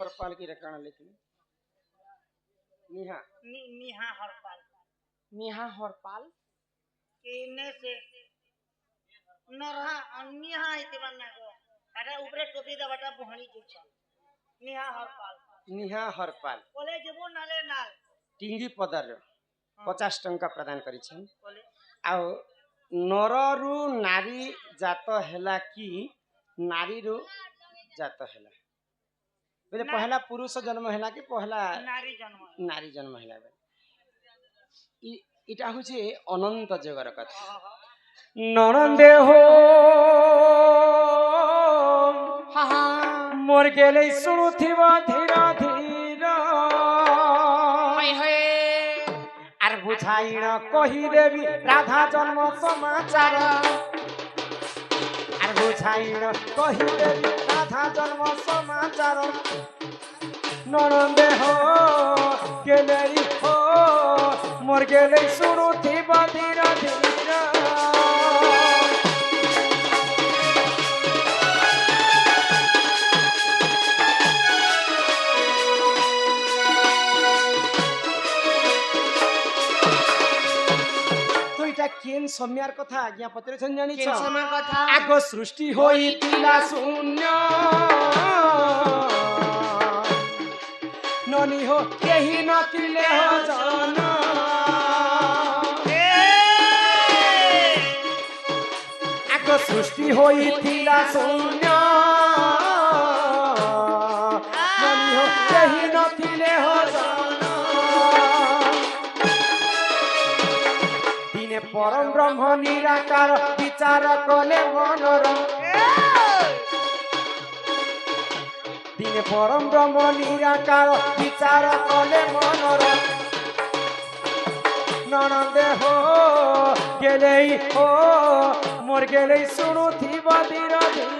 हरपाल की रखना लेकिन निहा निहा हरपाल निहा हरपाल केने से नरहा निहा इते बनना को अरे ऊपर टोपी दा बटा बहणी जुछ निहा हरपाल बोले जबो नाले नाल टिंगी पदर 50 टंका प्रदान करिछन आउ नररु नारी जात हैला कि नारी रु जात हैला बोले पहला पुरुष जन्म हैला कि पहला नारी जन्म हैला इटा होचे अनंत जगर कथा ननंदे हो मोर गेले सुनुथिबा धीरा धीरा आर बुझाइण कहि देवी राधा जन्म समाचार आर बुझाइण कहि देवी राधा जन्म समाचार ननंदे हो गेले हो मोर गेले सुनुथिबा धीरा धीरा केन सम्यार कथा आज्ञा पत्र छन जानि छ समय कथा आगो सृष्टि होई तिला शून्य ननी हो केही न तिले हो जन आगो सृष्टि होई तिला शून्य ननी हो केही न तिले हो जन परम ब्रह्म निराकार विचार कले मनर दिने परम ब्रह्म निराकार विचार कले मनर ननंदे हो गेले हो मोर गेले सुनुथिबा धीरा धीरा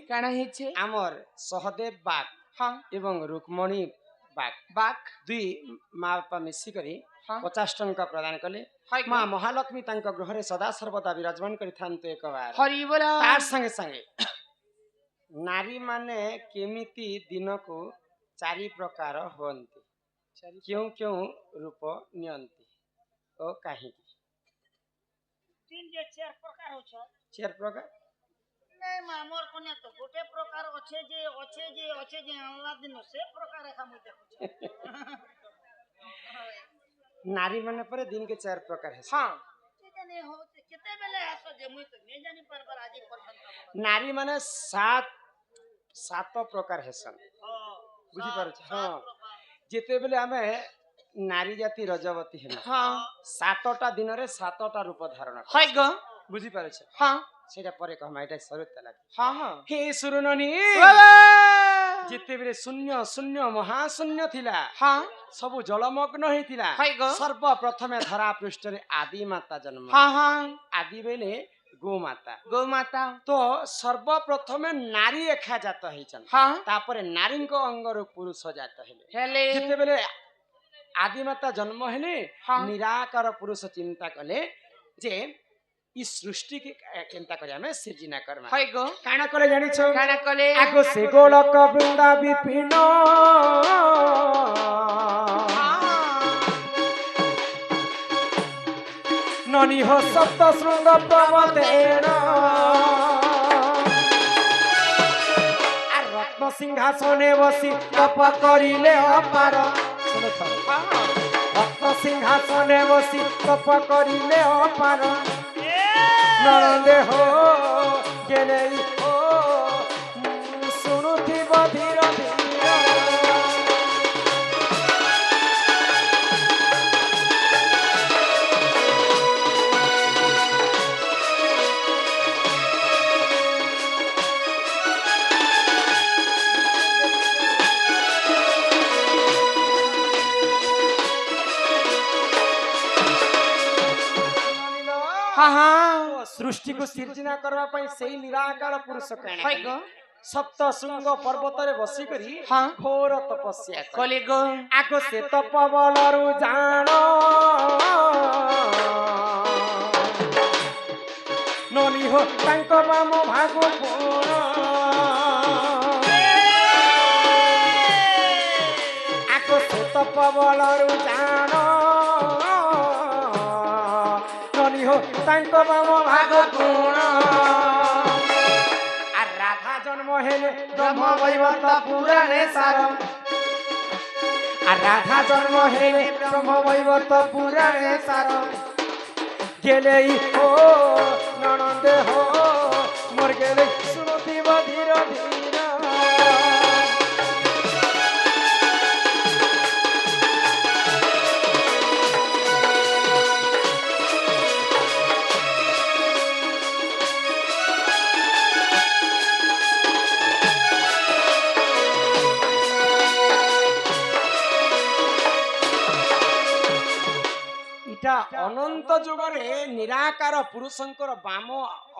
काना हिचे आमर सहदेव बाग हां एवं रुक्मणी बाग बाग दुई माँ बापा मिसी करी 50 टंका प्रदान कले माँ महालक्ष्मी तांक गृह रे सदा सर्वदा विराजमान करि थांते एक बार हरि बोला तार संगे संगे नारी माने केमिति दिन को 4 प्रकार होंती क्यों क्यों रूप नियंती ओ काहे तीन जे 4 प्रकार हो छ 4 प्रकार नहीं मामोर कोने तो गोटे प्रकार अच्छे जे अल्लाह दिन से प्रकार है हम देखो नारी माने पर दिन के 4 प्रकार है हां केते ने हो केते बेले आसो जे मुई तो नहीं जानी पर आज पर्यंत नारी माने 7 प्रकार है सन बुझी पार छ हां जेते बेले हमें नारी जाति रजवती है हां 7टा दिन रे 7टा रूप धारण है ग बुझी पार छ हां सेटा परे कहमा एटा सरुत लागे हां हां हे सुरुननी जेते बेले शून्य शून्य महाशून्य थिला हां सबु जलमग्न हेतिला सर्व प्रथमे धरा पृष्ठ रे आदि माता जन्म हां हां आदि बेले गो माता तो सर्व प्रथमे नारी एखा जात हेचन हां तापरे नारी को अंगर पुरुष जात हेले जेते बेले आदि माता जन्म हेले निराकार पुरुष चिंता कले जे इस सृष्टि के चिंता करे हमें सृजना कर्मा है गो काना कले जानि छ काना कले आगो से गोलक वृंदा विपिन ननी हो सप्त शृंग प्रवतेण रत्न सिंहासने बसी तप करिले अपार सुनो छ रत्न सिंहासने बसी तप करिले अपार ननंदे हो गेले हो सुनुथिबा धीरा धीरा हाँ हाँ सृष्टि को सृजना करबा पई सेही निराकार पुरुष कहणे हाय गो सप्त शृंग पर्वत रे बसी करी हाँ घोर तपस्या कले कले गो आगो से तपबलरु जानो नली हो तांको बाम भागो पूर्ण आगो से तपबलरु जानो नली हो तांको बाम भागो पूर्ण आ राधा जन्म हेले ब्रह्म वैवर्त पुराणे सार आ राधा जन्म हेले ब्रह्म वैवर्त पुराणे सार गेले हो ननंदे हो मोर गेले सुनती धीर धीर इटा अनंत जुगरे निराकार पुरुषंकर बाम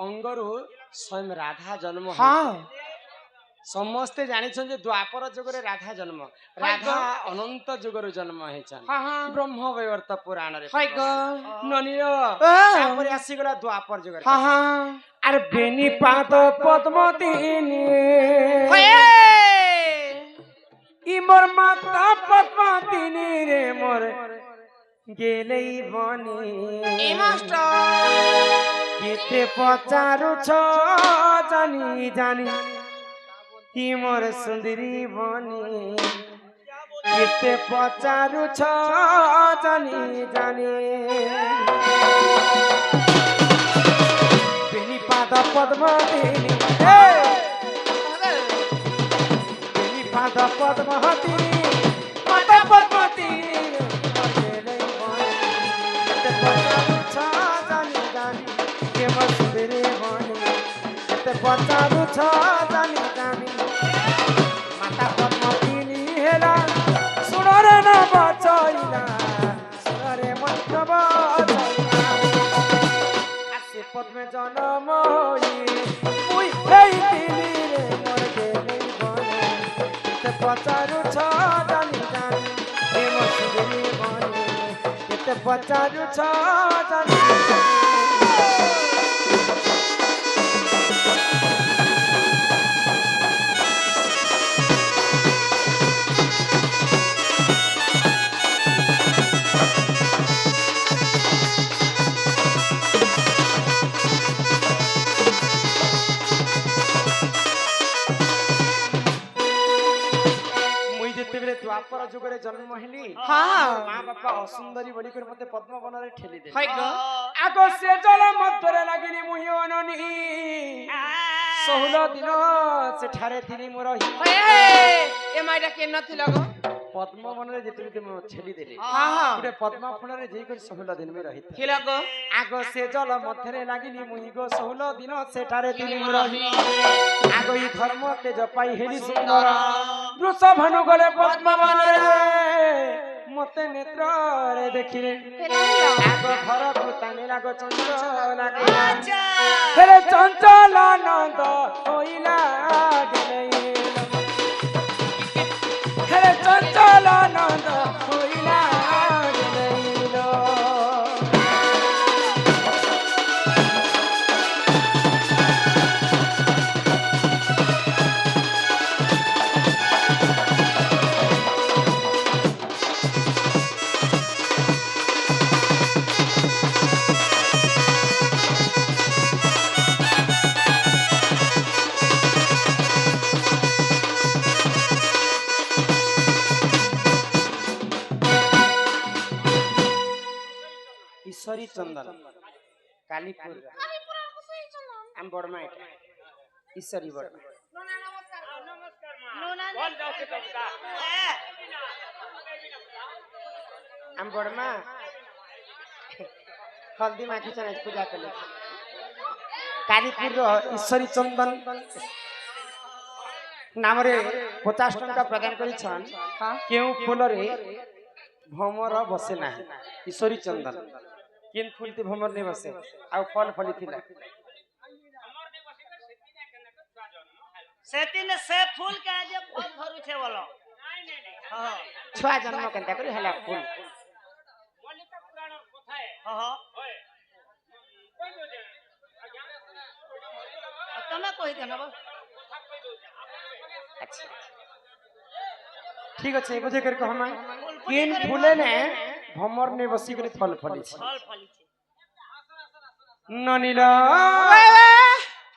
अंगरु स्वयं राधा जन्म हाँ समस्ते जानिछन जे द्वापर जुगरे राधा जन्म राधा अनंत जुगरु जन्म हेछन हाँ हाँ ब्रह्म वैवर्त पुराण रे हाय गो ननिर हाँ तापर आसी गला द्वापर जुगरे हाँ अरे बेनी पाद पद्मतीनी इमर माता पद्मतीनी रे मोर गेलै बनी ए मास्टर केते पचारु छ जानी जानी तिमर सुंदरी बनी केते पचारु छ जानी जानी बेनी पाद पद्मतीनी बेनी पाद पद्मतीनी माता पद्मतीनी पचारू छ जानी जानी माता पद्मतीनी हेला सुन रे न बचैला सुन रे मत बचैला आसे पद्मे जन्म होई मुई हेई तिनी रे मोर गेलै बने ते पचारू छ जानी जानी हे मोर सुंदरी बने ते पचारू छ जानी द्वापर जुगरे जन्म हेली हाँ माँ बापा असुंदरी बोली कर मते पद्मवन रे ठेली दे हाय गो आगो से जल मध्यरे लागिनी मुहि अननी 16 दिन सेठारे थिनी मोर ए माइरा के नथिला गो पद्मवन रे जेतुली ते छेली देले हाँ हाँ गुटे पद्मा फूल रे जेई कर 16 दिन में रही थिला गो आगो से जल मध्यरे लागिनी मुहि गो 16 दिन सेठारे थिनी मोर आगो ई धर्म तेज पाई हेली सुंदर वृष भानु गले पद्मवन रे मते नेत्र रे देखिले आगो घर पुतानी लागो चंचल हेरे चंचल आनंद होइला गेले हेरे चंचल आनंद होइला गेले ईश्वरी चंदन कालीपुर आम बड़मा एटा ईश्वरी बड़मा आम बड़मा हल्दी माखी चना पूजा कले कालीपुर ईश्वरी चंदन नाम रे 50 टंका प्रदान करी छन केउ फूल रे भमर बसे ना ईश्वरी चंदन କିନ୍ ଫୁଲତି ଭମର ନେଇ ବସେ ଆଉ ଫଲ ଫଳିଥିଲା ସେତିନେ ସେ ଫୁଲ କାଁ ଯେ ଫଲ ଧରୁଛେ ବୋଲ ହଁ ଛୁଆ ଜନ୍ମ କେନ୍ତା କରି ହେଲା ଫୁଲ ହଁ ତମେ କହିଦେନ ବୋଲ अच्छा ठीक अच्छे बुझे कर कहमा किन फूले ने भमर ने बसी कर फल फली छी फल फलिছে ननीला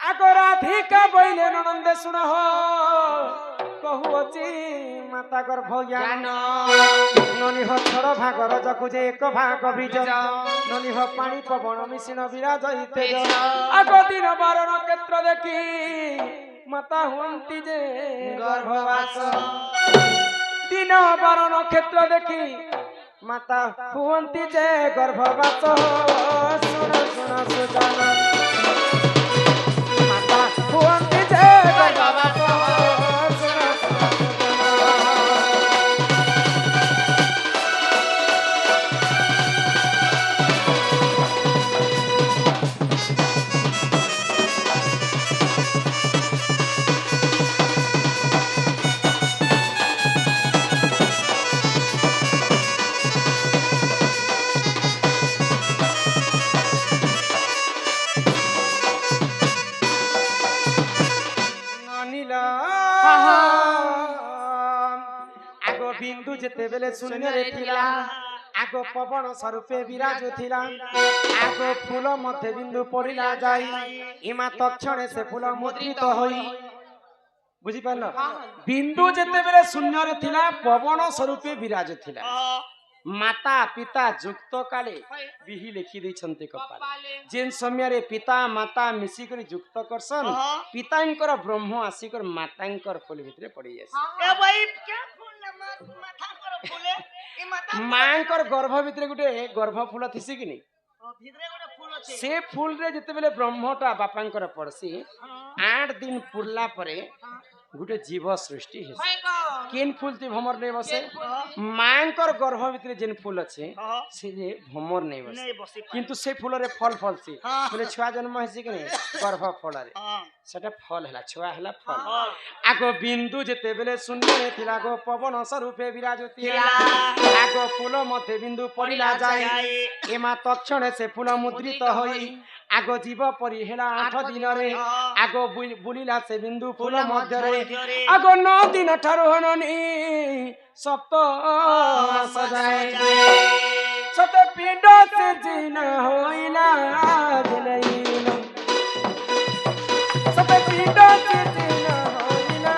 आगरा धिका बइले ननंद सुन हो कहू अछि माता गर्भ ज्ञान ननी हो छड़ भागर जकु जे एक भाग बीज ननी हो पानी पवन मिसिन विराज हिते आगो दिन बारण क्षेत्र देखी माता हुंती जे गर्भवास दिन बारण क्षेत्र देखी माता हुंती जे गर्भवास सुन सुन सुजान माता हुंती जे गर्भवास सुन सुन आगो बिंदु जेते बेले शून्य रे थिला आगो पवन स्वरूपे विराजु थिला आगो फूल मध्य बिंदु पड़िला जाई इमा तक्षणे से फूल मुद्रित होई बुझी पारलो बिंदु जेते बेले शून्य रे थिला पवन स्वरूपे विराजु थिला माता पिता जुक्त काले बिही लिखि दै छन्ते कपाल जेन समय रे पिता माता मिसी कर जुक्त करसन पितांकर ब्रह्म आसिकर मातांकर फूल भितरे पड़ी जाय ए भाई क्या फूल माथा कर फूले ई माथा मांकर गर्भ भितरे गुटे गर्भ फूल थिसी कि नै भितरे गोटे फूल আছে से फूल रे जते बेले ब्रह्मटा बापांकर पड़सी 8 दिन पुरला परे गुटे जीव सृष्टि हेसी केन फूल ती भमर नै बसे मांकर गर्भ भितरे जेन फूल अछि से जे भमर नै बसे नहीं बसी किंतु से फूल रे फल फलसी बोले छुआ जन्म हेसी कि नै गर्भ फल रे सेटा फल हला छुआ हला फल आगो बिंदु जेते बेले शून्य रे थिला गो पवन स्वरूपे विराजतिला आगो फूल मध्य बिंदु पड़िला जाय एमा तक्षणे से फूल मुद्रित होई आगो जीव परि हेला 8 दिन रे आगो बुलिला से बिंदु फूल मध्य रे आगो 9 दिन ठारो हननी सप्त सजाए सत पिंड से जिन होइला दिलैनो सत पिंड से जिन होइला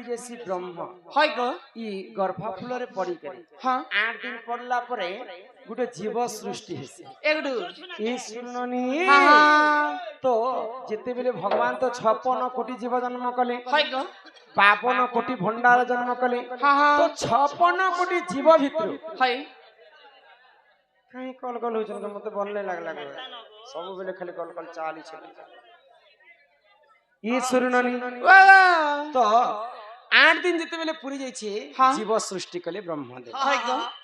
जैसी ब्रह्म হয় গো ई गर्भ फूल रे पड़ी करे हां 8 दिन पड़ला परे गुटे जीव सृष्टि हेसी একটু ई सुननी हां तो जेते बेले भगवान तो 56 कोटी जीव जन्म कले হয় গো 52 कोटी भंडार जन्म कले हां हां तो 56 कोटी जीव भितर হয় कहीं कल कल हो छन मते बनले लागला सब बेले खाली कल कल चाली छन ई सुननी तो 8 दिन जिते बेले पूरी जाई छे जीव सृष्टि कले ब्रह्मदेव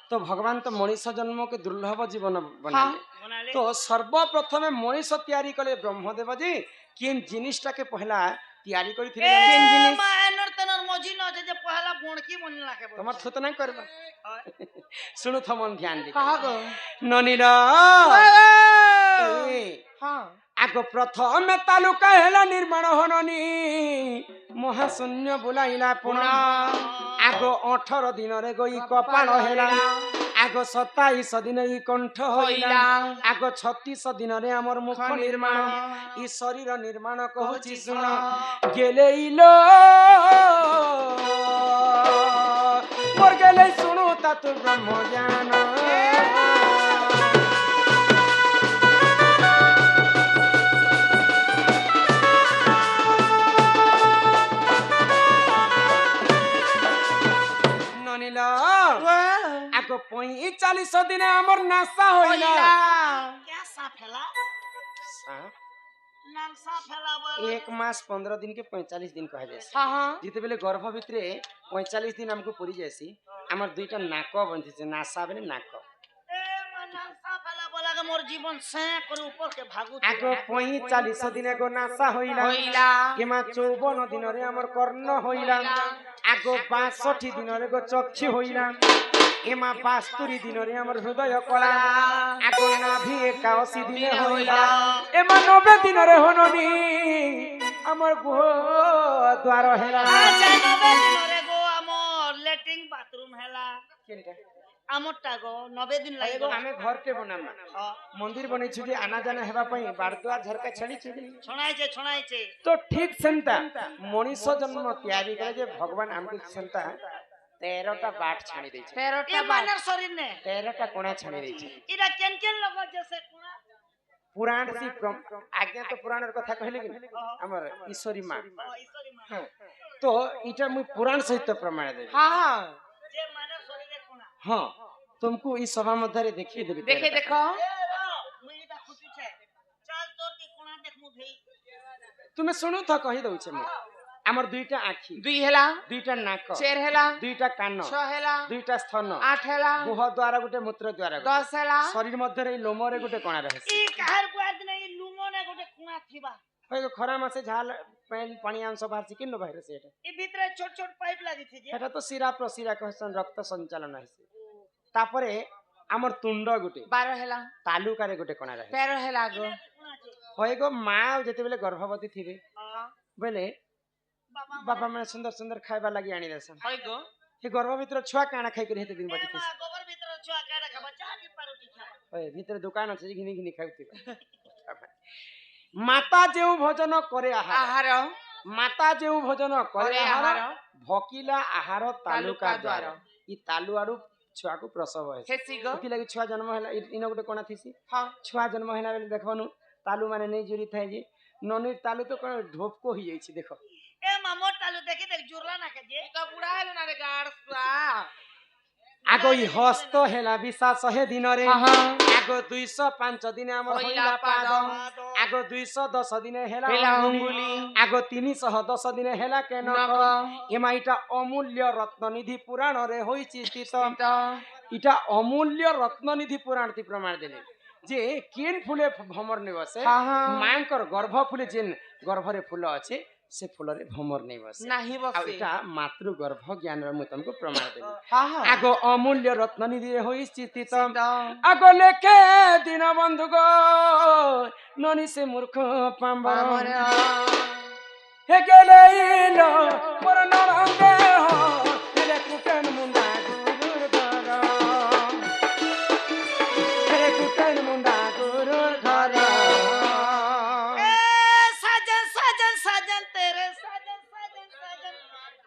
तो भगवान तो मनुष्य जन्म के दुर्लभ जीवन बनाले तो सर्वप्रथम मनुष्य तैयारी कले ब्रह्मदेव जी किन जिनिसटा के पहला तैयारी करी थिले किन जिनिस मानर तनर मजी न जे पहला बोणकी बनला के तमर थोत नहीं करबा सुनो थमन ध्यान दे कहा गो ननीला हां आगो प्रथम तालुका हेला निर्माण होननी महाशून्य बुलाइला पुना आगो 18 दिन रे गई कपाल हेला আগ 27 দিনে ই কণ্ঠ হইলা হইলা। আগ 36 দিନରେ আমার মুখ নির্মাণ ই শরীর নির্মাণ কহুছি শুণ গেলে ইলো মোর গেলে শুণু তা তোর ব্রহ্ম জ্ঞান ননিল আগ 45 দিনে আমার নাসা হইলা क्या सा फैला সাপ नासा फैला बोल 1 মাস 15 दिन के 45 दिन कहा जाए হ্যাঁ হ্যাঁ যেতেবেলে গর্ভ ভিতরে 45 দিন আমাকে পড়ি যাইছি আমার দুইটা নাক বন্ধিছে নাসা বেলে নাক ए नासा फैला बोला के मोर जीवन से कर ऊपर के भागु আগ 45 দিনে গো নাসা হইলা হইলা। এমা 54 দিনরে আমার কর্ণ হইলা আগ 62 দিনরে গো চক্ষু হইলা এমা 72 দিনরে আমার হৃদয় কলা আগ নাভি 81 দিনে হইলা এমা 90 দিনরে হননি আমার গুহ দ্বার হেলা अच्छा 90 दिन रे गो हमर लेट्रिन बाथरूम हैला আমরটা গো 90 দিন লাগে গো ଆମେ ଘରଟେ ବନାମା ମନ୍ଦିର ବନେଇଛୁ ଯେ ଆନା ଜାନା ହେବା ପାଇଁ ବାରଦୁଆ ଝରକା ଛାଡ଼ିଛୁ ଛଣାଇଛେ ତ ଠିକ ସେନ୍ତା ମଣିଷ ଜନ୍ମ ତିଆରି କଲେ ଯେ ଭଗବାନ ଆମକୁ ସେନ୍ତା 13ଟା ବାଟ ଛାଣି ଦେଇছে 13টা ଏ ମାନର ଶରୀର ନେ 13ଟା କୋଣା ଛାଣି ଦେଇছে ଇରା କେନ୍ କେନ୍ ଲୋକ ଯେ ସେ କୁଣା ପୁରାଣ ସି ଆଜ୍ଞା ତ ପୁରାଣର କଥା କହିଲେ କି ଆମର ଈଶ୍ୱରୀ ମା ଈଶ୍ୱରୀ ମା ତ ଏଇଟା ମୁଁ ପୁରାଣ ସହିତ ପ୍ରମାଣ ଦେବି হ্যাঁ হ্যাঁ ଯେ ମାନର ଶରୀର କୁଣା ହଁ ତୁମକୁ এই ସଭା ମଧ୍ୟରେ ଦେଖେଇ ଦେବି দেখে দেখো ଏ ର ମୁଇ ଏଟା ଖୁସି ଛେ ଚାଲ ତୋର କେ କୁଣା ଦେখ ମୁ ଭେଇ ତୁମେ ଶୁଣୁଥ କହି ଦଉଛେ ମୁଁ ଆମର ଦୁଇଟା ଆଖି 2 হেলা ଦୁଇଟା ନାକ 4 হেলা ଦୁଇଟା କାନ 6 হেলা ଦୁଇଟା ସ୍ଥନ 8 হেলা ଗୁହ ଦ୍ୱାର ଗୋଟେ ମୂତ୍ର ଦ୍ୱାର 10 হেলা ଶରୀର ମଧ୍ୟରେ ଏଇ ଲୋମରେ ଗୋଟେ କଣା ରହିଛି ଇ କାହାର ବୁଆ ଦିନ ଇ ଲୁମନେ ଗୋଟେ କୁଣା ଥିବା ହଇ ଖରା ମାସେ ଝାଲ ପାଣି ଅଂଶ ବାହାରିଛି କିନ ବାହାରେ ସେଟା ଇ ଭିତରେ ଛୋଟ ଛୋଟ ପାଇପ ଲାଗିଛି ଯେ ସେଟା ତ ଶିରା ପ୍ରଶିରା କହିସନ୍ ରକ୍ତ ସଞ୍ଚାଳନ ହେସି ତାପରେ ଆମର ତୁଣ୍ଡ ଗୋଟେ 12 হেলা ତାଲୁକାରେ ଗୋଟେ କଣା ରହେ 13 হেলা গো କୁଣା ଯେ ହଇ ଗো ମା ଯେତେବେଳେ ଗର୍ଭବତୀ ଥିବେ ବେଲେ ବାବା ବାପା ମାନେ ସୁନ୍ଦର ସୁନ୍ଦର ଖାଇବା ଲାଗି ଆଣି ଦେସନ୍ হই গো ସେ ଗର୍ଭ ଭିତରେ ଛୁଆ କାଣା ଖାଇକରି ହେତେ ଦିନ ଏ ବଞ୍ଚିଥିସି ମା ଗୋବର ଭିତରେ ଛୁଆ କାଡା ଖାବା ଚାହା କି ପାରୁଟି ଖାବା ହଇ ଭିତରେ ଦୋକାନ ଅଛି ଘିନି ଘିନି ଖାଉଥିବେ ମାତା ଯେଉଁ ଭୋଜନ କରେ ଆହାର আহার ମାତା ଯେଉଁ ଭୋଜନ କରେ করে ଆହାର আহার ଭକିଲା ଆହାର ତାଲୁକା ତାଲୁକା ଦ୍ୱାର ଦ୍ୱାର। ଇ ତାଲୁ ଆଡୁ ଛୁଆକୁ ପ୍ରସବ ହେସି হেসি গো ସେଥିଲାଗି ଛୁଆ ଜନ୍ମ ହେଲା ଇନ ଗୋଟେ କଣା ଥିସି হ্যাঁ ଛୁଆ ଜନ୍ମ ହେଲା ବେଲେ ଦେଖବନୁ ତାଲୁ ମାନେ ନେଇ ଜୁରି ଥାଏ ଯେ ନନିର ତାଲୁ ତ କଣ ଢୋପକ ହେଇଯାଇଛି ଦେଖ ଏ ମା ମୋର ତାଲୁ ଦେଖି ଦେখ জুরলা না কে যে তো বুড়া হেলো না রে গাড়সা আগ ই হস্ত হেলা বিশা 100 দিନରେ হ্যাঁ আগ 205 দিনে আমার হইলা হইলা পাদ পাদ। আগ 210 দিনে হেলা হেলা অঙ্গুলি অঙ্গুলি। আগ 310 দিনে হেলা কেন নখ। এমা এটা অমূল্য রত্ননিধি পুরাণরে হইছি স্থিত তো এটা অমূল্য রত্ননিধি পুরাণ তি প্রমাণ দেলে যে কেন ফুলে ভ্রমর নেই বসে হ্যাঁ, হ্যাঁ। মাঙ্কর গর্ভ ফুলে যেন গর্ভরে ফুল আছে সে ফুলরে ভ্রমর নেই বসে নাহি আর বসে এটা মাতৃ গর্ভ জ্ঞানর মু তোমাকে প্রমাণ দেলি হ্যাঁ হ্যাঁ আগ অমূল্য রত্ননিধি হইছি স্থিত তো আগ লেখে দিন বন্ধু গো ননি সে মূর্খ পাম্বর হে গেলে ইলো মোর নরঙ্গে হেলে কুটেন মুন্ডা গুরুর ঘর হেলে কুটেন মুন্ডা গুরুর ঘর ए साजन साजन साजन तेरे साजन साजन साजन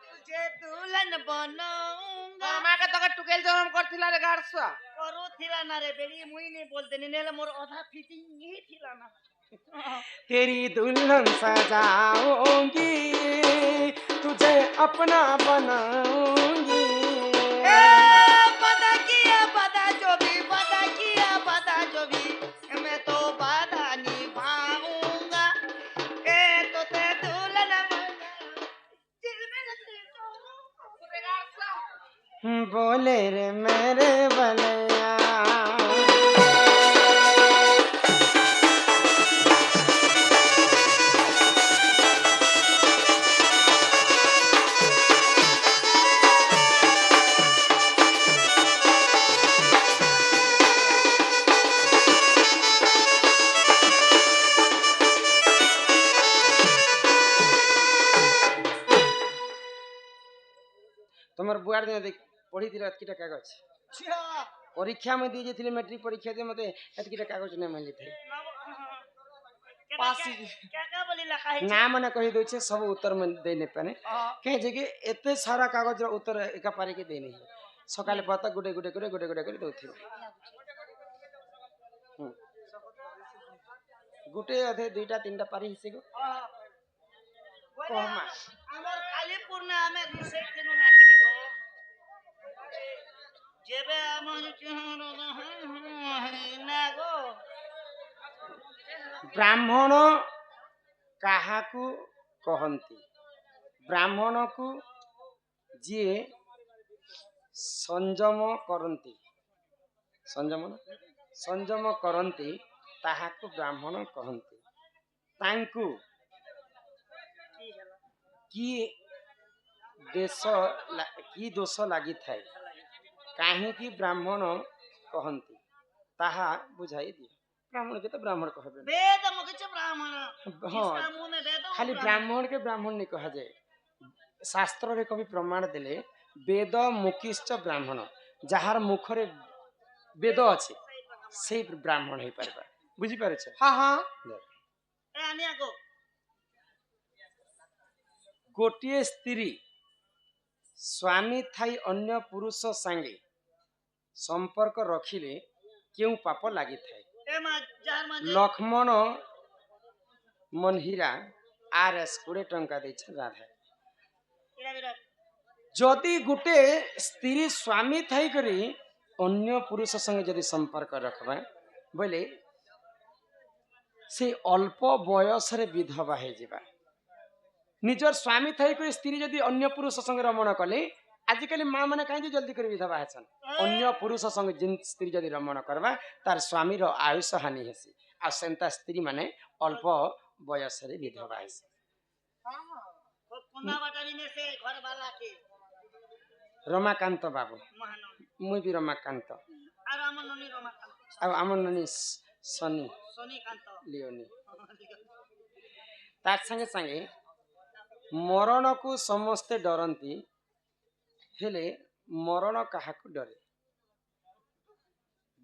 तुझे दुल्हन बनाऊंगा তোর মাকে তোকে টুকেল জনম করছিল রে গাড়সা करू थिला ना रे बेड़ी मुई नहीं बोलते नहीं नेले मोर आधा फिटिंग ही थिला ना तेरी दुल्हन सजाऊंगी तुझे अपना बनाऊंगी ए बदा किया बदा जो भी बदा किया बदा जो भी मैं तो बदा निभाऊंगा ए तो ते दुल्हन बना दिल में लगती तो রে গাড়সা बोले रे मेरे बलैया তোমার বুয়ার দিনে দেখ পড়িছিল কিটা কাগজ छिया परीक्षा में दी जाती मैट्रिक परीक्षा दे मते एतकीटा कागज नहीं मिली थे पास क्या क्या बोली लिखा है ना मने कहि दो छे सब उत्तर में दे ने पाने कहे जे कि एते सारा कागज रो उत्तर एका पारे के दे नहीं सकाले पता गुडे गुडे करे दउथि गुटे अधे दुईटा तीनटा पारी हिसे गो कहमा আমার কালীপুর না আমি রিসেট দিন না কিনে গো যেবে আমার না গো ब्राह्मण काहाकू कहंती ब्राह्मण को जी संयम करंती संयम करंती ताहाकू ब्राह्मण कहंती तांकू की दोष लगी थाए काहेकि ब्राह्मण कहंती ताहा बुझाई दिए ब्राह्मण के तो ब्राह्मण कहबे वेद मुखिच ब्राह्मण हाँ जिसका मुंह में वेद खाली ब्राह्मण के ब्राह्मण नहीं कहा जाए शास्त्र रे कभी प्रमाण देले वेद मुखिश्च ब्राह्मण जहार मुखरे वेद अच्छे से ब्राह्मण हो पारबा बुझी पारे छ हाँ हाँ ए आनिया गो गोटिए स्त्री स्वामी थाई अन्य पुरुष संगे संपर्क रखिले क्यों पाप लगी थाए ए मा जार मा लक्ष्मण मनहीरा आरएस 20 टंका दे राधा इरा इरा जदि गुटे स्त्री स्वामी थाई करी अन्य पुरुष संगे जदि संपर्क रखबा बोले से अल्प बयस रे विधवा हे जिबा निजर स्वामी थाई करी स्त्री जदि अन्य पुरुष संगे रमण कले आजिकल माँ मैंने कहीं जल्दी कर विधवा हेसन अन्य पुरुष संगे जिन स्त्री जदि रमण करवा तार स्वामी रो आयुष हानि हेसी आ सेंता स्त्री माने अल्प बयस रे विधवा हेसी वो कुंदा बाटारी में से घर वाला के रमाकांत बाबू महान मुई भी रमाकांत और अमन ननी रमाकांत आ आमन ननी सनी सोनी कांत लियोनी तार संगे संगे मरण को समस्ते डरंती हेले मरण काहाकू डरे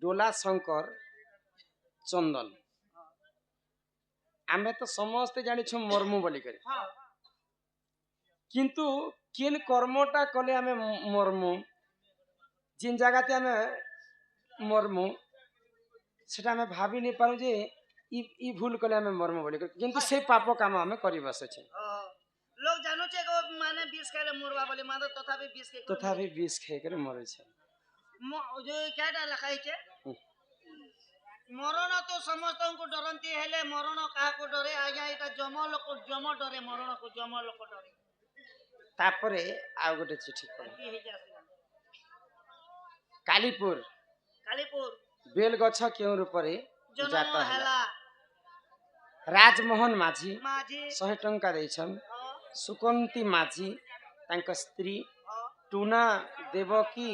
डोला शंकर चंदन आमे तो समस्ते जानी छु मरमु बोली करे हां किंतु किन कर्मटा कले आमे मरमु जिन जगह ते आमे मरमु सेटा आमे भाभी नहीं पारू जे ई भूल कले आमे मरमु बोली करे किंतु से पाप काम आमे करि बसे छै लोग जानो छे गो माने 20 खाइले मुरवा बोले माने तथापि 20 के तथापि 20 खाइ करे मरे छै जो क्याटा लिखाई छे मरण तो समस्त को डरंती हेले मरण काहा को डरे आज्ञा एटा जम लोक जम डरे मरण को जम लोक डरे तापरे आ गोटे चिठी पढ की हे जासिला कालीपुर कालीपुर बेल गछ केउ रूपरे जन्म जाता है हैला राजमोहन माझी माझी 100 टंका दैछन सुकंती माझी तांक स्त्री टूना देवकी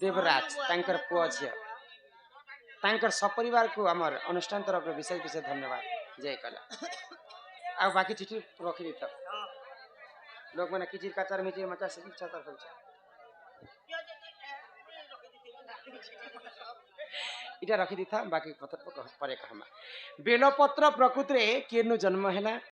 देवराज तांकर पुआ झिया तांकर सपरिवार को हमर अनुष्ठान तरफ विशेष विशेष धन्यवाद जय कला आ बाकी चिठी रखि दित लोग माने किचिर काचार मिचिर मचा से इच्छा तर होछ इटा रखि दिथा बाकी परे कहमा बेलपत्र प्रकृति रे केनु जन्म हैला